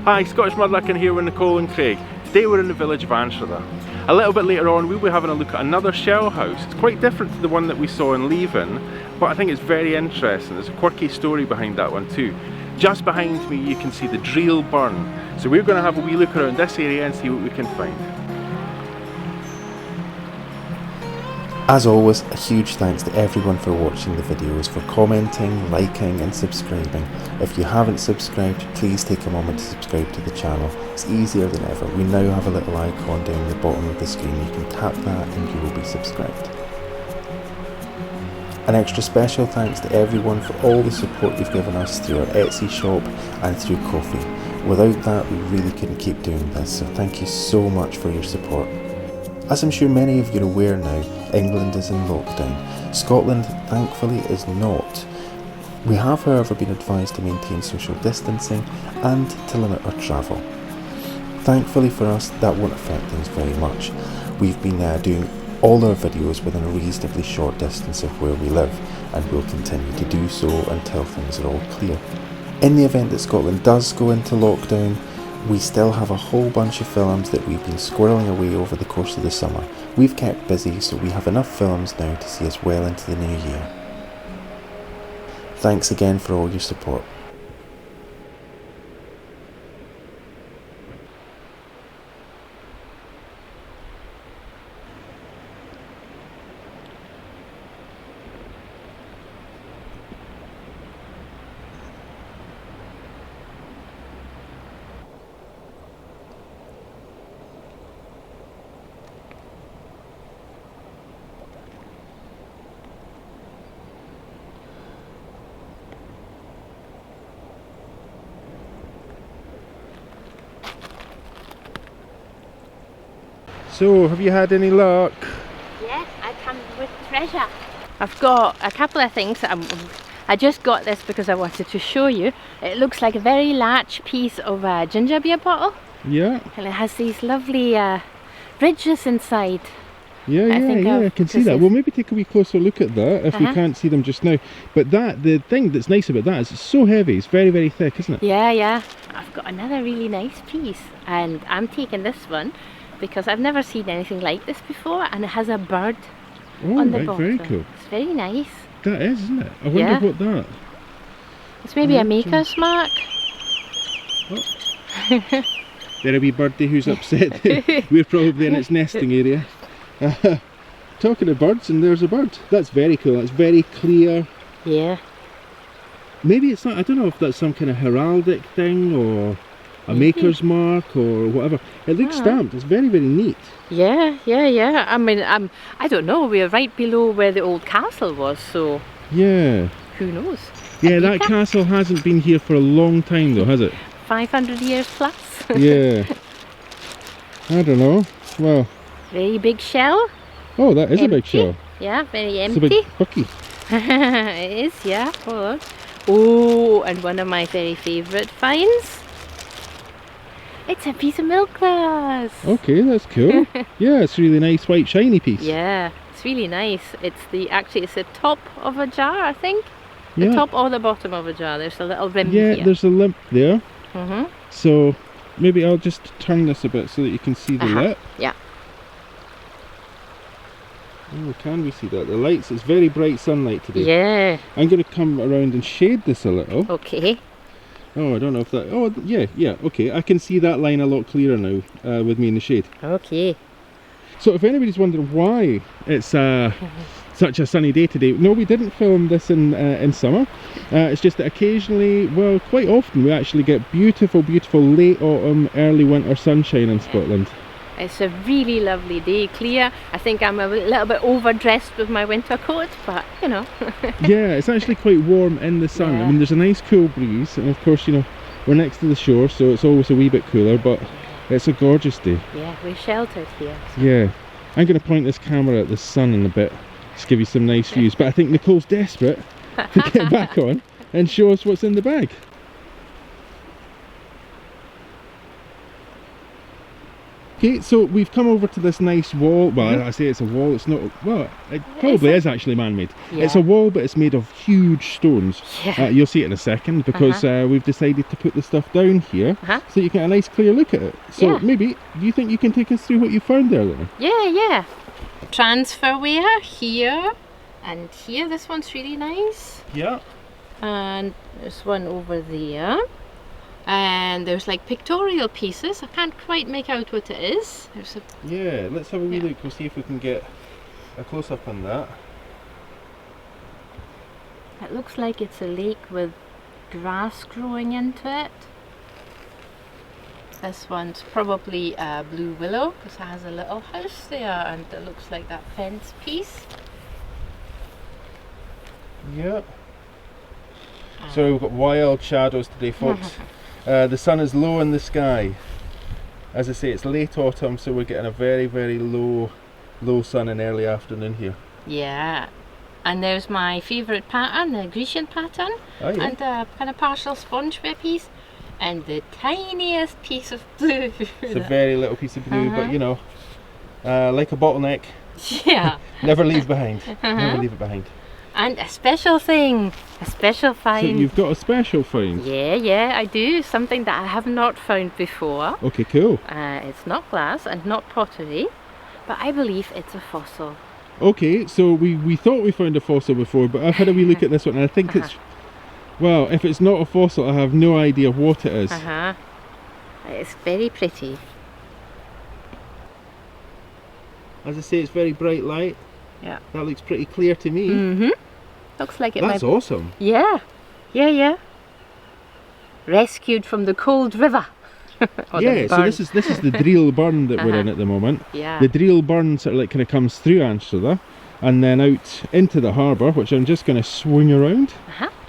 Hi, Scottish Mudlarking here with Nicole and Craig. Today we're in the village of Anstruther. A little bit later on we'll be having a look at another shell house. It's quite different to the one that we saw in Leven, but I think it's very interesting. There's a quirky story behind that one too. Just behind me you can see the Dreel Burn. So we're going to have a wee look around this area and see what we can find. As always, a huge thanks to everyone for watching the videos, for commenting, liking and subscribing. If you haven't subscribed, please take a moment to subscribe to the channel. It's easier than ever. We now have a little icon down the bottom of the screen. You can tap that and you will be subscribed. An extra special thanks to everyone for all the support you've given us through our Etsy shop and through Ko-fi. Without that, we really couldn't keep doing this, so thank you so much for your support. As I'm sure many of you are aware now, England is in lockdown. Scotland, thankfully, is not. We have, however, been advised to maintain social distancing and to limit our travel. Thankfully for us, that won't affect things very much. We've been doing all our videos within a reasonably short distance of where we live, and will continue to do so until things are all clear. In the event that Scotland does go into lockdown, we still have a whole bunch of films that we've been squirreling away over the course of the summer. We've kept busy, so we have enough films now to see us well into the new year. Thanks again for all your support. So, have you had any luck? Yes, I come with treasure. I've got a couple of things. I just got this because I wanted to show you. It looks like a very large piece of a ginger beer bottle. Yeah. And it has these lovely ridges inside. Yeah, I can see that. We'll maybe take a wee closer look at that if we can't see them just now. But the thing that's nice about that is it's so heavy, it's very, very thick, isn't it? Yeah. I've got another really nice piece, and I'm taking this one because I've never seen anything like this before, and it has a bird on the bottom. Very cool. It's very nice. That is, isn't it? I wonder what that... It's maybe a maker's mark. Oh. There a wee birdie who's upset. We're probably in its nesting area. Talking of birds, and there's a bird. That's very cool. It's very clear. Yeah. Maybe it's not, I don't know if that's some kind of heraldic thing or a maker's mark or whatever. It looks stamped. It's very, very neat. Yeah. I mean, I don't know. We're right below where the old castle was, so yeah. Who knows? Yeah, that castle hasn't been here for a long time though, has it? 500 years plus. Yeah. I don't know. Well. Very big shell. Oh, that is empty. A big shell. Yeah, very empty. It's a big Buckie. It is, yeah. Hold on. Oh, and one of my very favourite finds. It's a piece of milk glass. Okay, that's cool. Yeah, it's a really nice white shiny piece. Yeah, it's really nice. It's the top of a jar, I think. The top or the bottom of a jar. There's a little rim here. Yeah, there's a lip there. So maybe I'll just turn this a bit so that you can see the lip. Yeah. Oh, can we see that? The lights, it's very bright sunlight today. Yeah. I'm going to come around and shade this a little. Okay. Oh, I don't know if that... Oh, yeah, okay. I can see that line a lot clearer now with me in the shade. Okay. So if anybody's wondering why it's such a sunny day today. No, we didn't film this in summer. It's just that occasionally, well, quite often we actually get beautiful, beautiful late autumn, early winter sunshine in Scotland. It's a really lovely day, clear. I think I'm a little bit overdressed with my winter coat, but you know. Yeah, it's actually quite warm in the sun. Yeah. I mean, there's a nice cool breeze, and of course, you know, we're next to the shore, so it's always a wee bit cooler, but it's a gorgeous day. Yeah, we're sheltered here. So. Yeah, I'm going to point this camera at the sun in a bit, just give you some nice views, but I think Nicole's desperate to get back on and show us what's in the bag. Okay, so we've come over to this nice wall. Well, I say it's a wall, it's not, well, it probably is actually man-made. Yeah. It's a wall, but it's made of huge stones. Yeah. You'll see it in a second, because we've decided to put the stuff down here so you can get a nice clear look at it. So Yeah. maybe, do you think you can take us through what you found there then? Yeah. Transferware here and here. This one's really nice. Yeah. And there's one over there. And there's like pictorial pieces. I can't quite make out what it is. There's a Yeah, let's have a wee look. We'll see if we can get a close-up on that. It looks like it's a lake with grass growing into it. This one's probably a blue willow because it has a little house there, and it looks like that fence piece. Yeah. So we've got wild shadows today, folks. The sun is low in the sky. As I say, it's late autumn, so we're getting a very, very low sun in early afternoon here. Yeah. And there's my favourite pattern, the Grecian pattern, Oh, yeah. and a kind of partial spongeware piece, and the tiniest piece of blue. It's a very little piece of blue, but you know, like a bottleneck, Yeah. never leave behind. Never leave it behind. And a special thing, a special So find. you've got a special find. Yeah, I do. Something that I have not found before. Okay, cool. It's not glass and not pottery, but I believe it's a fossil. Okay, so we thought we found a fossil before, but I've had a wee look at this one, and I think it's, well, if it's not a fossil, I have no idea what it is. It's very pretty. As I say, it's very bright light. Yeah. That looks pretty clear to me. Mm-hmm. Looks like it That's might. awesome. Yeah. Rescued from the cold river. Or Yeah, the so burn. this is the Dreel Burn that we're in at the moment. Yeah. The Dreel Burn sort of like kind of comes through Anstruther and then out into the harbour, which I'm just going to swing around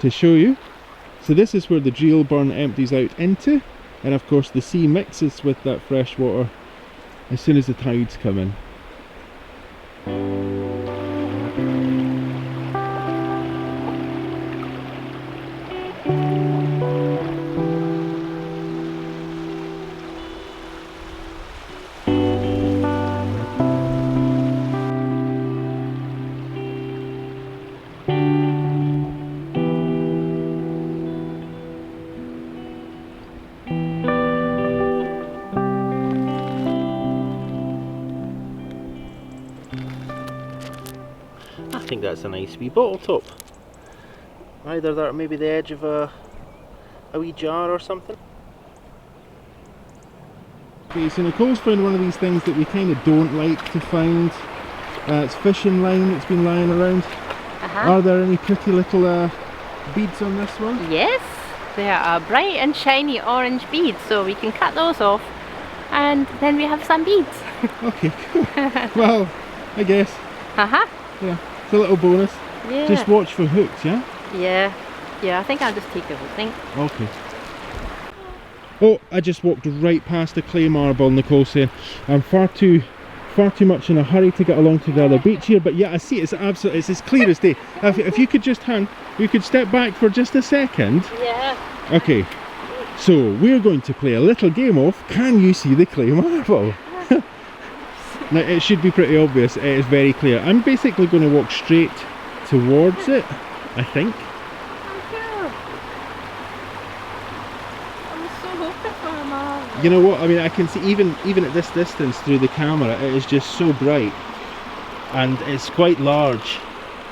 to show you. So this is where the Dreel Burn empties out into, and of course the sea mixes with that fresh water as soon as the tides come in. I think that's a nice wee bottle top. Either that or maybe the edge of a wee jar or something. Okay, so Nicole's found one of these things that we kind of don't like to find. It's fishing line that's been lying around. Are there any pretty little beads on this one? Yes, there are bright and shiny orange beads, so we can cut those off and then we have some beads. Okay, cool. Well, I guess. Yeah, it's a little bonus. Yeah. Just watch for hooks, yeah? Yeah, I think I'll just take the whole thing. Okay. Oh, I just walked right past the clay marble, Nicole saying I'm far too much in a hurry to get along to the other beach here, but yeah, I see it's absolutely, it's as clear as day. If you could just you could step back for just a second. Yeah. Okay, so we're going to play a little game of Can You See the Clay Marble? Now it should be pretty obvious, it is very clear. I'm basically going to walk straight towards it, I think. You know what, I mean, I can see even at this distance through the camera, it is just so bright, and it's quite large.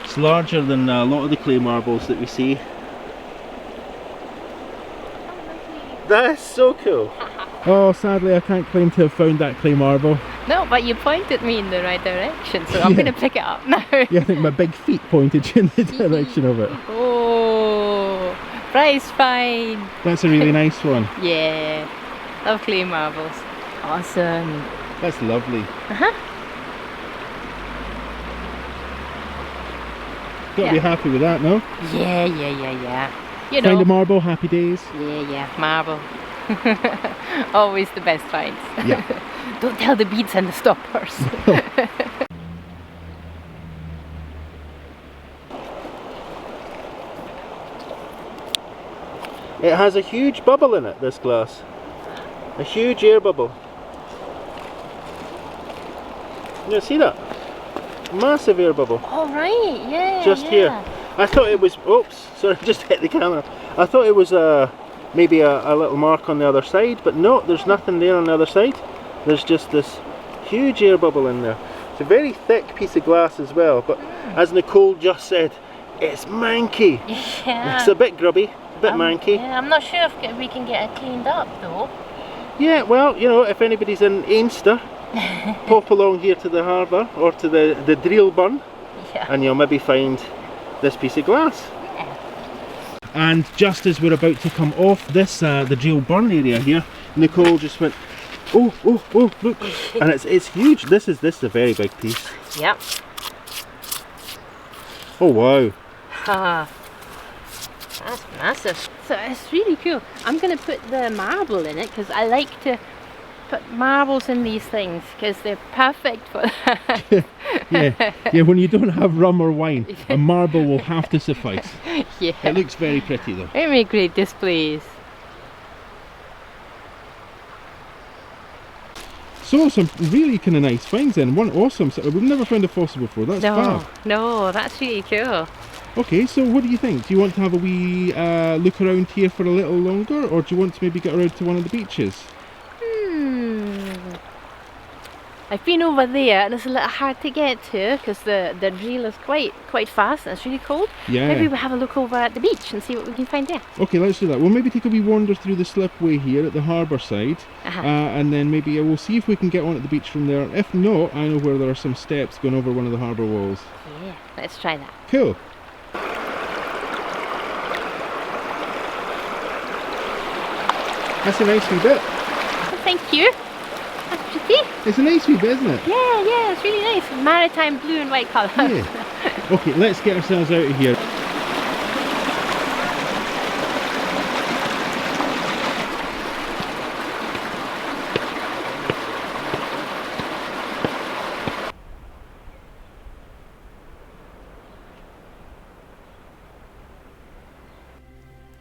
It's larger than a lot of the clay marbles that we see. That is so cool. Oh, sadly I can't claim to have found that clay marble. No, but you pointed me in the right direction, so I'm going to pick it up now. Yeah, I think my big feet pointed you in the direction of it. Oh, prize find. That's a really nice one. Yeah, love clay marbles. Awesome. That's lovely. Gotta be happy with that, no? Yeah. You know. Find a marble, happy days. Yeah, marble. Always the best finds. Yeah. Don't tell the beads and the stoppers. It has a huge bubble in it, this glass. A huge air bubble. You see that? Massive air bubble. Oh right, yeah. Just here. I thought it was, oops, sorry, just hit the camera. I thought it was maybe a little mark on the other side, but no, there's nothing there on the other side. There's just this huge air bubble in there. It's a very thick piece of glass as well, but as Nicole just said, it's manky. Yeah. It's a bit grubby, a bit manky. Yeah, I'm not sure if we can get it cleaned up though. Yeah, well, you know, if anybody's in Anstruther, pop along here to the harbour or to the Dreel Burn, and you'll maybe find this piece of glass. And just as we're about to come off this, the Dreel Burn area here, Nicole just went, oh, look, and it's huge. This is a very big piece. Yep. Oh wow. That's massive. So it's really cool. I'm going to put the marble in it because I like to put marbles in these things because they're perfect for that. yeah, when you don't have rum or wine, a marble will have to suffice. Yeah. It looks very pretty though. They make great displays. So some really kind of nice finds then. One awesome, we've never found a fossil before, that's fab. No, that's really cool. Okay, so what do you think? Do you want to have a wee look around here for a little longer, or do you want to maybe get around to one of the beaches? I've been over there and it's a little hard to get to because the Dreel is quite fast and it's really cold. Yeah. Maybe we'll have a look over at the beach and see what we can find there. Okay, let's do that. We'll maybe take a wee wander through the slipway here at the harbour side, and then maybe we'll see if we can get on at the beach from there. If not, I know where there are some steps going over one of the harbour walls. Yeah, let's try that. Cool. That's a nice wee bit. Thank you. That's pretty. It's a nice wee bit, isn't it? Yeah, it's really nice. Maritime blue and white colour. Yeah. Okay, let's get ourselves out of here.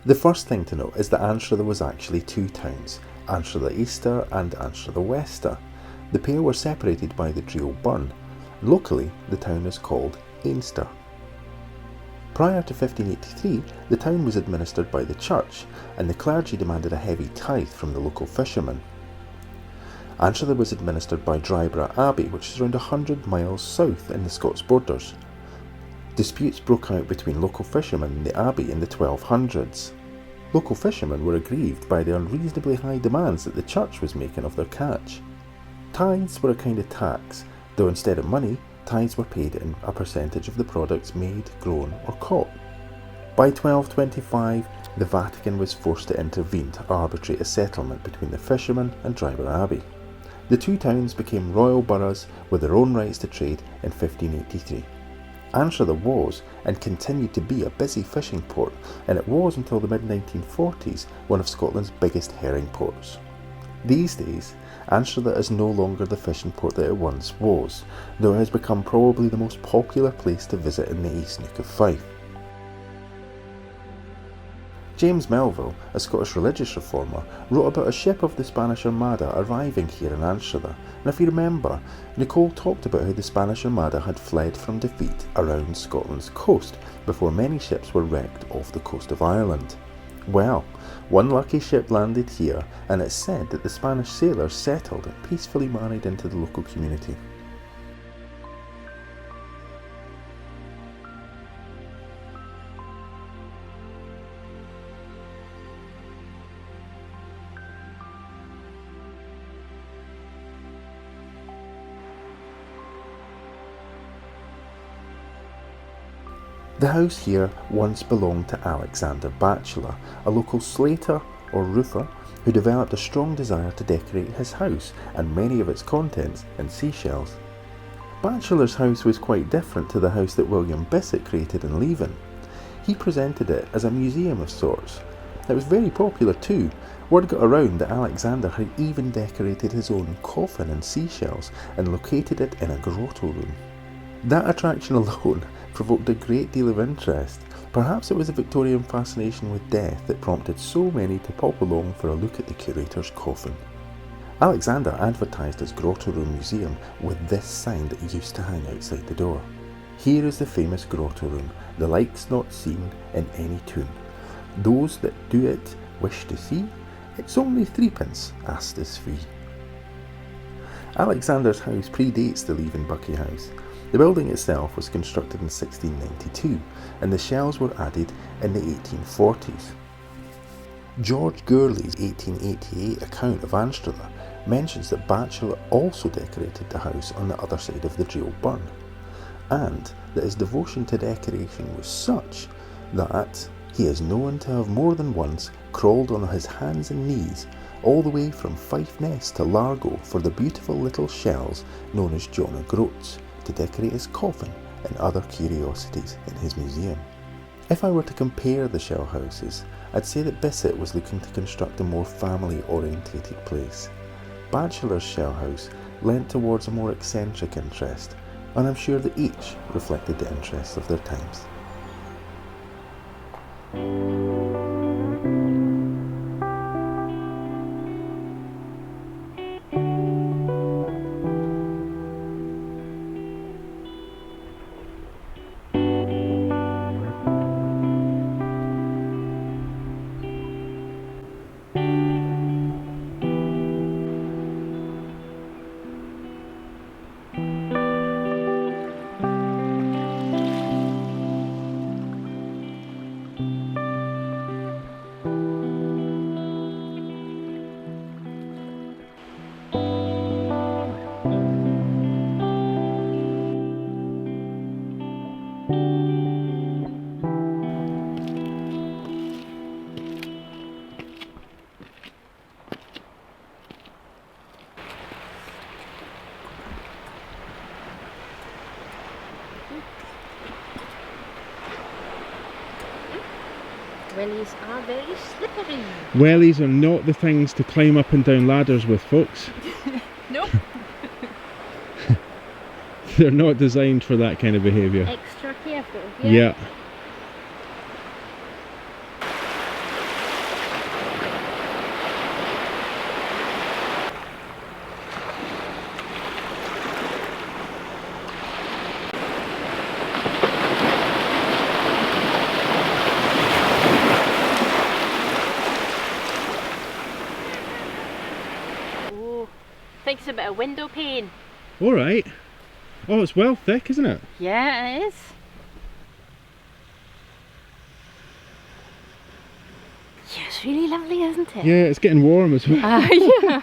The first thing to note is that Anstruther was actually two towns, Anstruther Easter and Anstruther Wester. The pair were separated by the Dreel Burn. Locally, the town is called Anstruther. Prior to 1583, the town was administered by the church, and the clergy demanded a heavy tithe from the local fishermen. Anstruther was administered by Dryborough Abbey, which is around 100 miles south in the Scots borders. Disputes broke out between local fishermen and the abbey in the 1200s. Local fishermen were aggrieved by the unreasonably high demands that the church was making of their catch. Tithes were a kind of tax, though instead of money, tithes were paid in a percentage of the products made, grown or caught. By 1225, the Vatican was forced to intervene to arbitrate a settlement between the fishermen and Dryborough Abbey. The two towns became royal boroughs with their own rights to trade in 1583. Anstruther was and continued to be a busy fishing port, and it was until the mid-1940s one of Scotland's biggest herring ports. These days, Anstruther is no longer the fishing port that it once was, though it has become probably the most popular place to visit in the East Neuk of Fife. James Melville, a Scottish religious reformer, wrote about a ship of the Spanish Armada arriving here in Anstruther, and if you remember, Nicole talked about how the Spanish Armada had fled from defeat around Scotland's coast before many ships were wrecked off the coast of Ireland. Well, one lucky ship landed here, and it's said that the Spanish sailors settled and peacefully married into the local community. The house here once belonged to Alexander Batchelor, a local slater or roofer who developed a strong desire to decorate his house and many of its contents in seashells. Batchelor's house was quite different to the house that William Bissett created in Leven. He presented it as a museum of sorts. It was very popular too. Word got around that Alexander had even decorated his own coffin in seashells and located it in a grotto room. That attraction alone provoked a great deal of interest. Perhaps it was the Victorian fascination with death that prompted so many to pop along for a look at the curator's coffin. Alexander advertised his grotto room museum with this sign that used to hang outside the door. Here is the famous grotto room, the likes not seen in any tomb. Those that do it wish to see, it's only threepence, asked is free. Alexander's house predates the Leven Buckie house. The building itself was constructed in 1692 and the shells were added in the 1840s. George Gourlay's 1888 account of Anstruther mentions that Batchelor also decorated the house on the other side of the Dreel Burn, and that his devotion to decoration was such that he is known to have more than once crawled on his hands and knees all the way from Fife Ness to Largo for the beautiful little shells known as John O'Groats to decorate his coffin and other curiosities in his museum. If I were to compare the shell houses, I'd say that Bissett was looking to construct a more family-orientated place. Batchelor's shell house leant towards a more eccentric interest, and I'm sure that each reflected the interests of their times. Wellies are very slippery. Wellies are not the things to climb up and down ladders with, folks. Nope. They're not designed for that kind of behaviour. Extra careful. Yeah. think it's a bit of window pane. Alright. Oh, it's well thick, isn't it? Yeah, it is. Yeah, it's really lovely, isn't it? Yeah, it's getting warm as well. Yeah.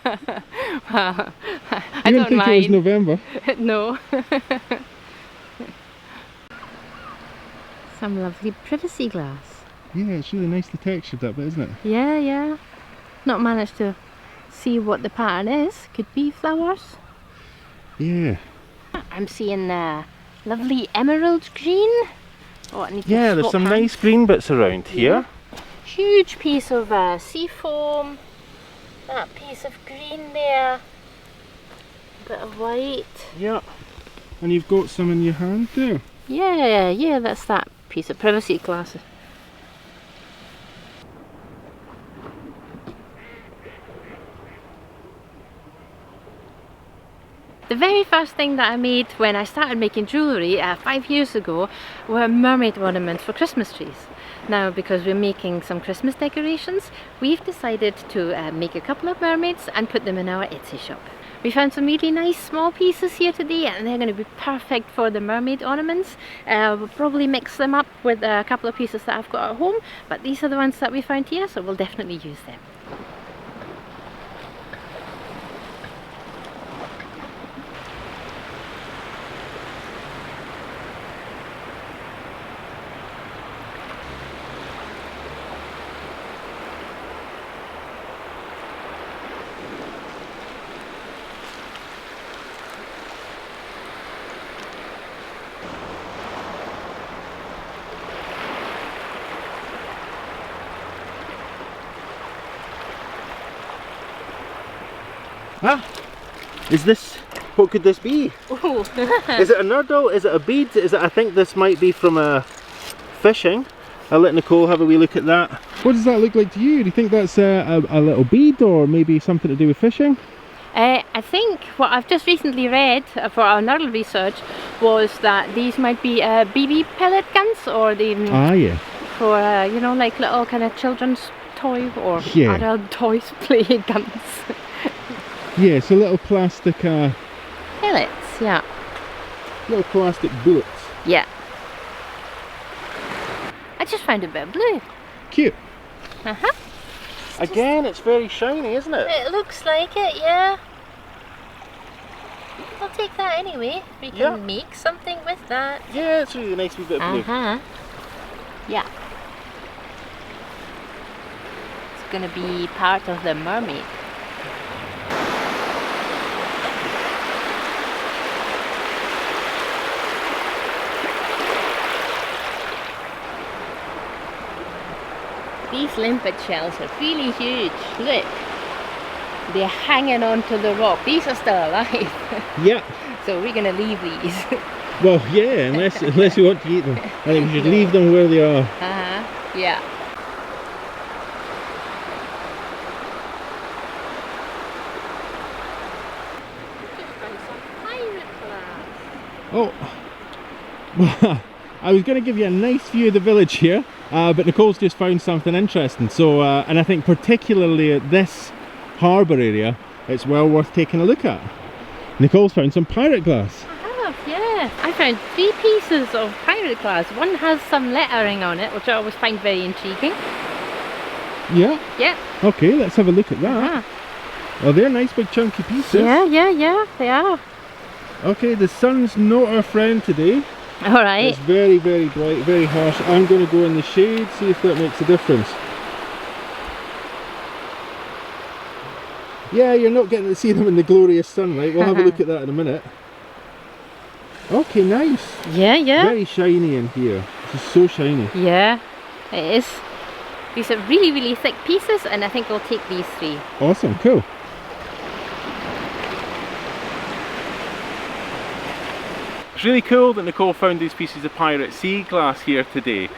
Well, I You don't didn't think it was mind. November? No. Some lovely privacy glass. Yeah, it's really nicely textured, that bit, isn't it? Yeah, yeah. Not managed to see what the pattern is. Could be flowers. Yeah. I'm seeing lovely emerald green. Oh, I need to Yeah, there's swap some hands. nice green bits around here. Huge piece of sea foam. That piece of green there. Bit of white. Yeah. And you've got some in your hand there. Yeah, yeah, that's that piece of privacy glass. The very first thing that I made when I started making jewellery 5 years ago were mermaid ornaments for Christmas trees. Now, because we're making some Christmas decorations, we've decided to make a couple of mermaids and put them in our Etsy shop. We found some really nice small pieces here today and they're going to be perfect for the mermaid ornaments. We'll probably mix them up with a couple of pieces that I've got at home, but these are the ones that we found here, so we'll definitely use them. Ah, is this, what could this be? Ooh. Is it a nurdle? Is it a bead? Is it, I think this might be from fishing. I'll let Nicole have a wee look at that. What does that look like to you? Do you think that's a little bead, or maybe something to do with fishing? I think what I've just recently read for our nurdle research was that these might be BB pellet guns, or even for you know, like little kind of children's toy or adult toys play guns. Yeah, so little plastic Pellets, yeah. Little plastic bullets. Yeah. I just found a bit of blue. Cute. Uh-huh. Again, it's very shiny, isn't it? It looks like it, yeah. I'll take that anyway. We can make something with that. Yeah, it's really nice wee bit of blue. Uh-huh. Yeah. It's gonna be part of the Mermaid. These limpet shells are really huge. Look, they're hanging onto the rock. These are still alive. Yeah. So we're gonna leave these. Well, yeah, unless we want to eat them. I think we should leave them where they are. Uh-huh. Yeah. Oh, well, I was going to give you a nice view of the village here, but Nicole's just found something interesting. So, and I think particularly at this harbour area, it's well worth taking a look at. Nicole's found some pirate glass. I have, yeah. I found 3 pieces of pirate glass. One has some lettering on it, which I always find very intriguing. Yeah? Yeah. Okay, let's have a look at that. Oh, they're nice big chunky pieces. Yeah, they are. Okay, the sun's not our friend today. Alright. It's very, very bright, very harsh. I'm going to go in the shade, see if that makes a difference. Yeah, you're not getting to see them in the glorious sunlight. We'll have a look at that in a minute. Okay, nice. Yeah. Very shiny in here. This is so shiny. Yeah, it is. These are really, really thick pieces, and I think we'll take these 3. Awesome, cool. It's really cool that Nicole found these pieces of pirate sea glass here today.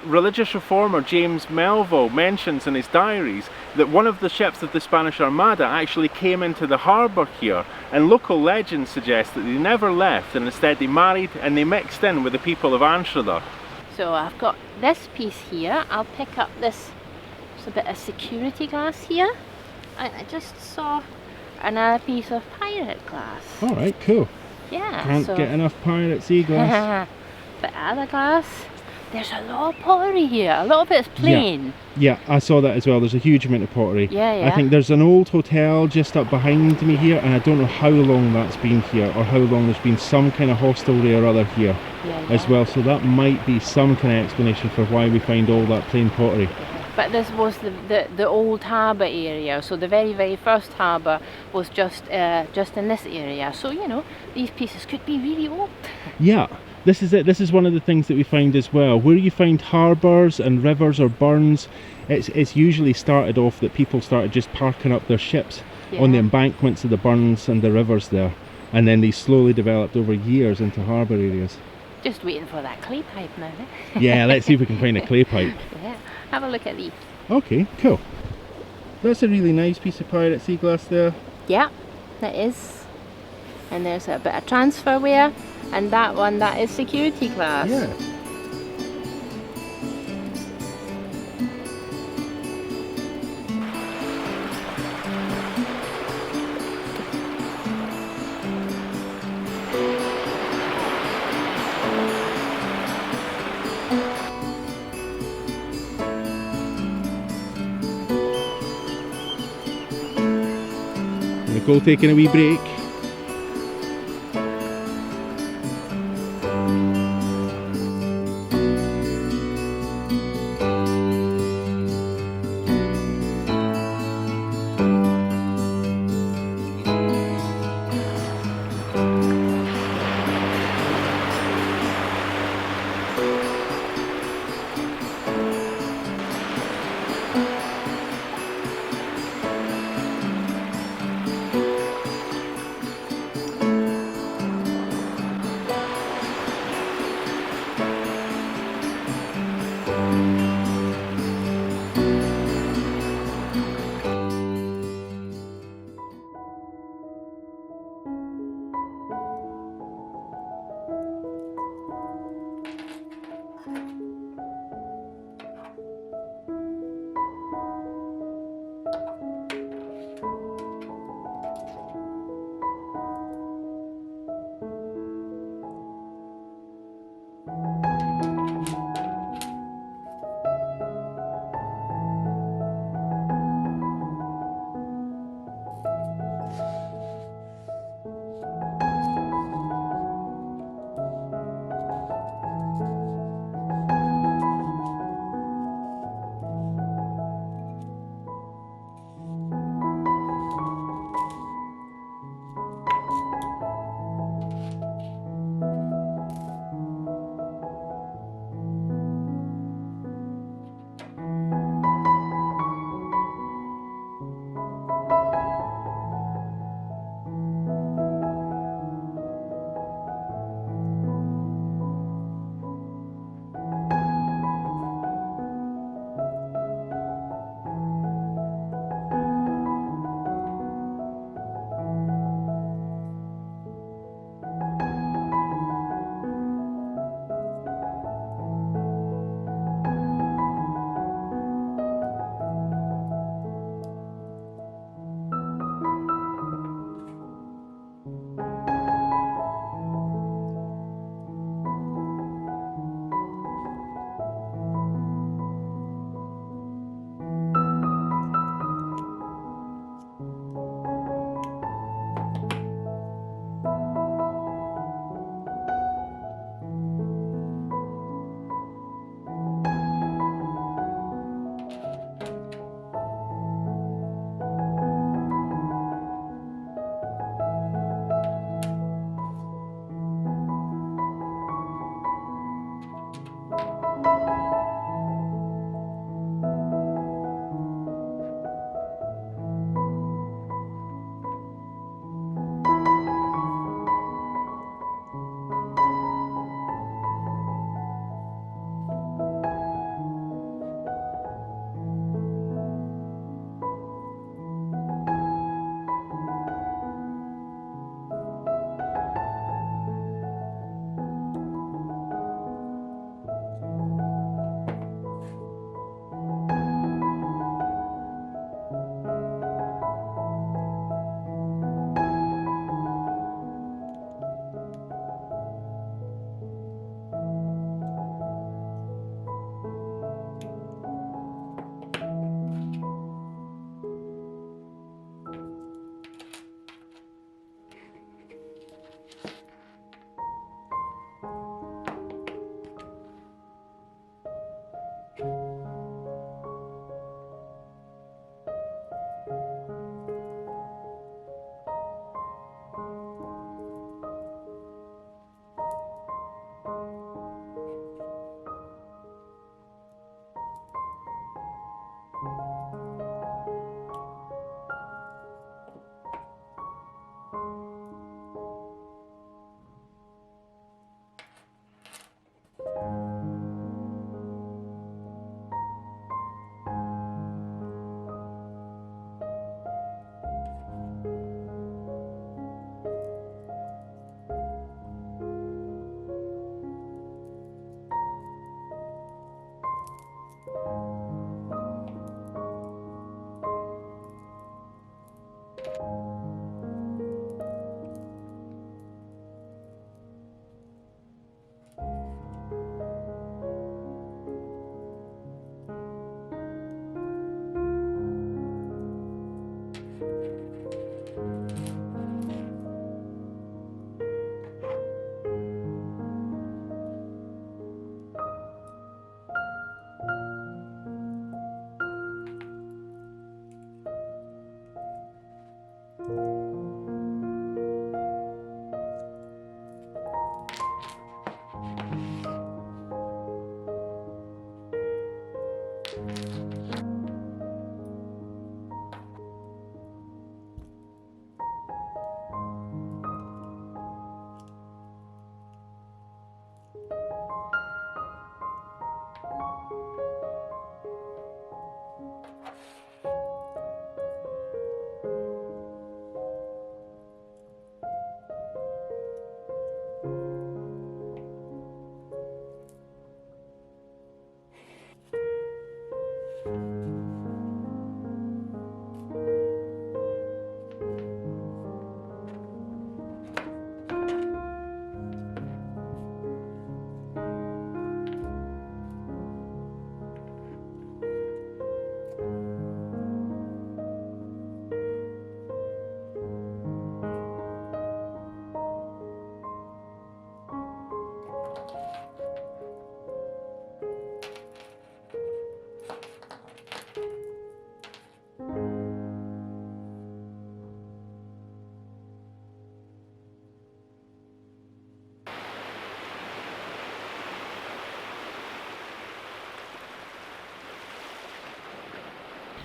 Religious reformer James Melville mentions in his diaries that one of the ships of the Spanish Armada actually came into the harbour here, and local legends suggest that they never left, and instead they married and they mixed in with the people of Anstruther. So I've got this piece here. I'll pick up this. There's a bit of security glass here. I just saw another piece of pirate glass. Alright, cool. Yeah. Can't get enough pirate sea glass. But other glass, there's a lot of pottery here. A lot of it's plain. Yeah, I saw that as well. There's a huge amount of pottery. Yeah. I think there's an old hotel just up behind me here, and I don't know how long that's been here, or how long there's been some kind of hostelry or other here as well. So that might be some kind of explanation for why we find all that plain pottery. But this was the old harbour area, so the very, very first harbour was just in this area. So, you know, these pieces could be really old. Yeah, this is it. This is one of the things that we find as well. Where you find harbours and rivers or burns, it's usually started off that people started just parking up their ships on the embankments of the burns and the rivers there. And then they slowly developed over years into harbour areas. Just waiting for that clay pipe now. Yeah, let's see if we can find a clay pipe. Yeah, have a look at these. Okay, cool. That's a really nice piece of pirate sea glass there. Yeah, that is. And there's a bit of transferware, and that one, that is security glass. Yeah. Nicole taking a wee break.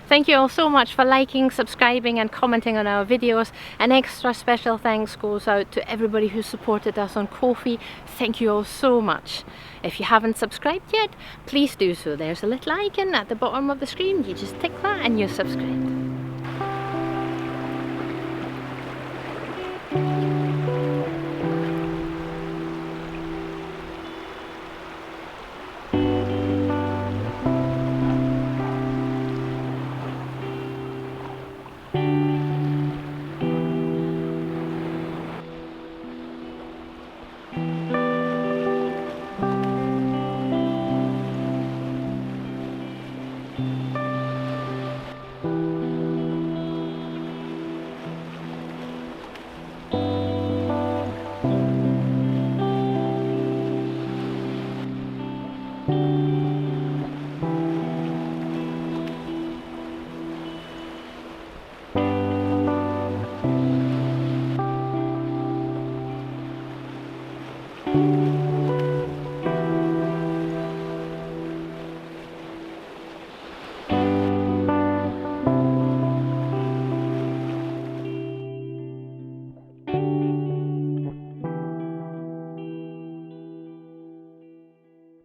Thank you all so much for liking, subscribing and commenting on our videos. An extra special thanks goes out to everybody who supported us on Ko-fi. Thank you all so much. If you haven't subscribed yet, please do so. There's a little icon at the bottom of the screen. You just tick that and you're subscribed.